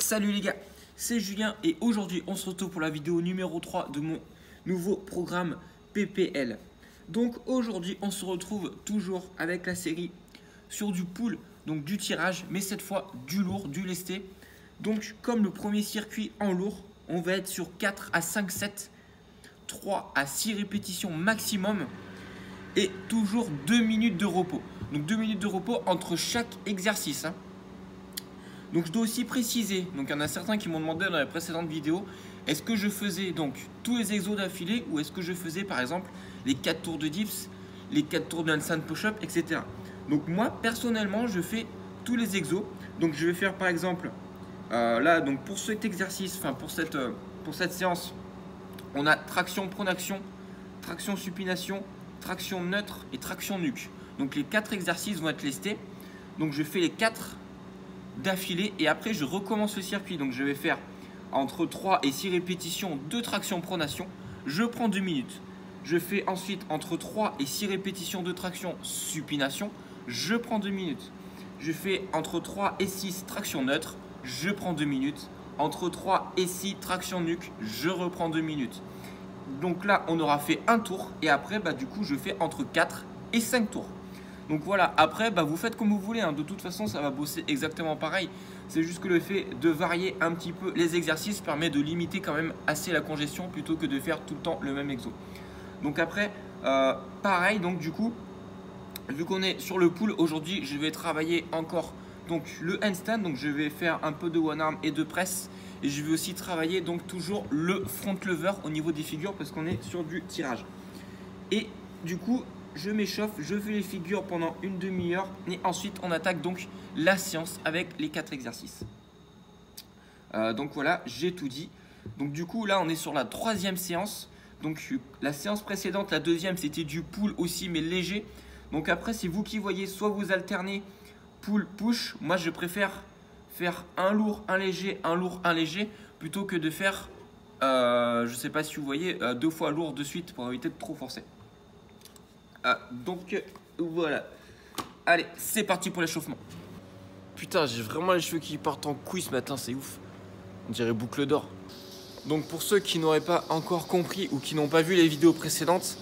Salut les gars, c'est Julien et aujourd'hui on se retrouve pour la vidéo numéro 3 de mon nouveau programme PPL. Donc aujourd'hui on se retrouve toujours avec la série sur du pool, donc du tirage, mais cette fois du lourd, du lesté. Donc comme le premier circuit en lourd, on va être sur 4 à 5 sets, 3 à 6 répétitions maximum et toujours 2 minutes de repos. Donc 2 minutes de repos entre chaque exercice. Donc je dois aussi préciser, donc il y en a certains qui m'ont demandé dans les précédentes vidéos, est-ce que je faisais donc tous les exos d'affilée ou est-ce que je faisais par exemple les 4 tours de dips, les 4 tours de handstand push-up, etc. Donc moi personnellement je fais tous les exos. Donc je vais faire par exemple, là donc pour cet exercice, enfin pour cette séance, on a traction pronation, traction supination, traction neutre et traction nuque. Donc les 4 exercices vont être lestés. Donc je fais les 4 d'affilée et après je recommence le circuit. Donc je vais faire entre 3 et 6 répétitions de traction pronation. Je prends 2 minutes. Je fais ensuite entre 3 et 6 répétitions de traction supination. Je prends 2 minutes. Je fais entre 3 et 6 traction neutre. Je prends 2 minutes. Entre 3 et 6 traction nuque. Je reprends 2 minutes. Donc là on aura fait un tour et après du coup je fais entre 4 et 5 tours. Donc voilà, après vous faites comme vous voulez, de toute façon ça va bosser exactement pareil. C'est juste que le fait de varier un petit peu les exercices permet de limiter quand même assez la congestion plutôt que de faire tout le temps le même exo. Donc après, pareil, donc du coup, vu qu'on est sur le pull, aujourd'hui je vais travailler encore donc le handstand. Donc je vais faire un peu de one arm et de presse. Et je vais aussi travailler donc toujours le front lever au niveau des figures parce qu'on est sur du tirage. Et du coup, je m'échauffe, je fais les figures pendant une demi-heure et ensuite on attaque donc la séance avec les 4 exercices. Donc voilà, j'ai tout dit. Donc du coup là on est sur la 3e séance. Donc la séance précédente, la 2e, c'était du pull aussi mais léger. Donc après c'est vous qui voyez, soit vous alternez pull, push. Moi je préfère faire un lourd, un léger, un lourd, un léger plutôt que de faire, je sais pas si vous voyez, 2 fois lourd de suite pour éviter de trop forcer. Donc voilà. Allez, c'est parti pour l'échauffement. Putain, j'ai vraiment les cheveux qui partent en couille ce matin, c'est ouf. On dirait boucle d'or. Donc pour ceux qui n'auraient pas encore compris ou qui n'ont pas vu les vidéos précédentes,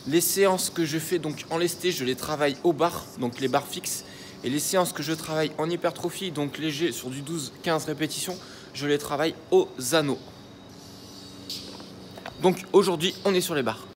les séances que je fais donc en lesté, je les travaille au bar, donc les barres fixes. Et les séances que je travaille en hypertrophie, donc léger sur du 12-15 répétitions, je les travaille aux anneaux. Donc aujourd'hui, on est sur les barres.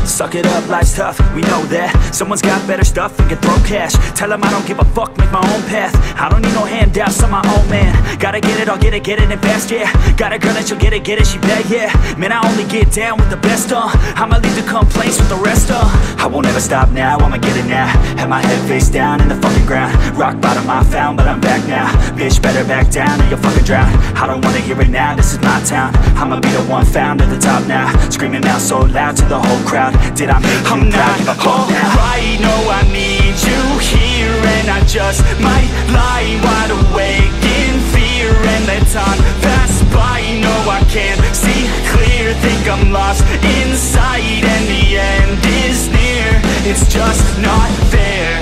Suck it up, life's tough, we know that. Someone's got better stuff and can throw cash. Tell them I don't give a fuck, make my own path. I don't need no handouts, I'm my own man. Gotta get it, I'll get it in fast, yeah. Got a girl and she'll get it, she bad, yeah. Man, I only get down with the best, I'ma leave the complaints with the rest, I won't ever stop now, I'ma get it now. Have my head face down in the fucking ground. Rock bottom I found, but I'm back now. Bitch, better back down or you'll fucking drown. I don't wanna hear it now, this is my town. I'ma be the one found at the top now. Screaming out so loud to the whole crowd. Did I make you proud? Give a fuck now. Alright, no, I need you here, and I just might lie wide awake in fear and let time pass by. No, I can't see clear, think I'm lost inside, and the end is near. It's just not fair.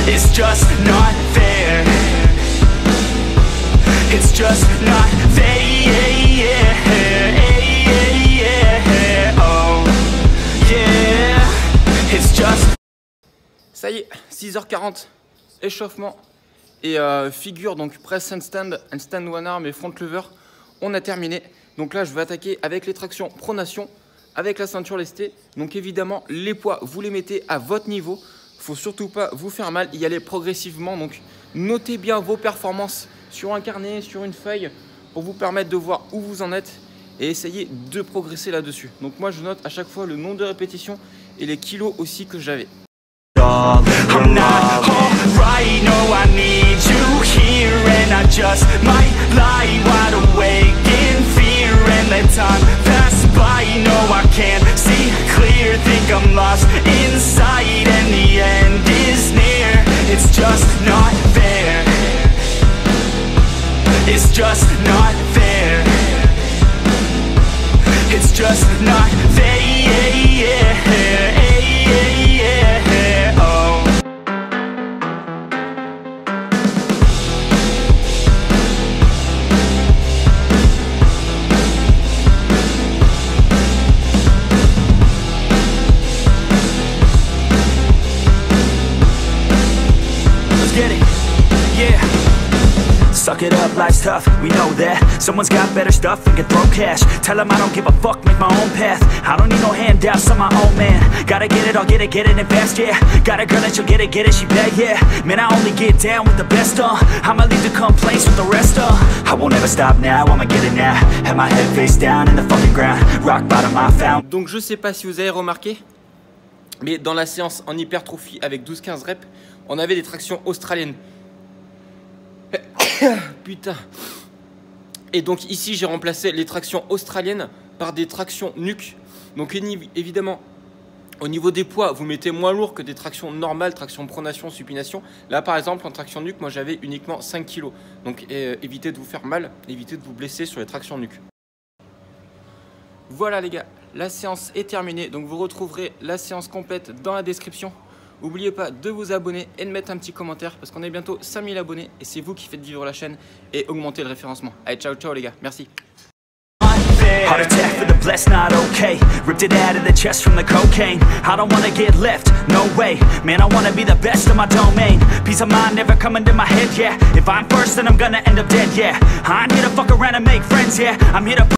It's just not fair. It's just not fair. Ça y est, 6h40, échauffement et figure, donc press handstand, handstand one arm et front lever, on a terminé. Donc là je vais attaquer avec les tractions pronation, avec la ceinture lestée. Donc évidemment les poids vous les mettez à votre niveau, faut surtout pas vous faire mal, y aller progressivement. Donc notez bien vos performances sur un carnet, sur une feuille pour vous permettre de voir où vous en êtes et essayez de progresser là-dessus. Donc moi je note à chaque fois le nombre de répétitions et les kilos aussi que j'avais. I'm not alright, no, I need you here, and I just might lie wide awake in fear and let time pass by. No, I can't see clear, think I'm lost inside, and the end is near. It's just not fair. just not fair. It's just not fair. Oh. Let's get it. Yeah. Suck it up, life's tough, we know that. Someone's got better stuff and can throw cash. Tell them I don't give a fuck, make my own path. I don't need no handouts, I'm my own man. Gotta get it, I'll get it and fast, yeah. Got a girl and she'll get it, she bad, yeah. Man, I only get down with the best, I'ma leave the complaints with the rest, I won't ever stop now, I'ma get it now. Have my head face down in the fucking ground. Rock bottom, I found. Donc je sais pas si vous avez remarqué, mais dans la séance en hypertrophie avec 12-15 reps, on avait des tractions australiennes. Putain. Et donc ici j'ai remplacé les tractions australiennes par des tractions nuque. Donc évidemment au niveau des poids vous mettez moins lourd que des tractions normales, traction pronation, supination. Là par exemple en traction nuque moi j'avais uniquement 5 kg. Donc évitez de vous faire mal, évitez de vous blesser sur les tractions nuque. Voilà les gars, la séance est terminée. Donc vous retrouverez la séance complète dans la description. N'oubliez pas de vous abonner et de mettre un petit commentaire parce qu'on est bientôt 5000 abonnés et c'est vous qui faites vivre la chaîne et augmenter le référencement. Allez, ciao ciao les gars, merci. Heart attack for the blessed, not okay. Ripped it out of the chest from the cocaine. I don't wanna get left, no way. Man, I wanna be the best of my domain. Peace of mind never coming to my head, yeah. If I'm first then I'm gonna end up dead, yeah. I ain't here to fuck around and make friends, yeah. I'm here to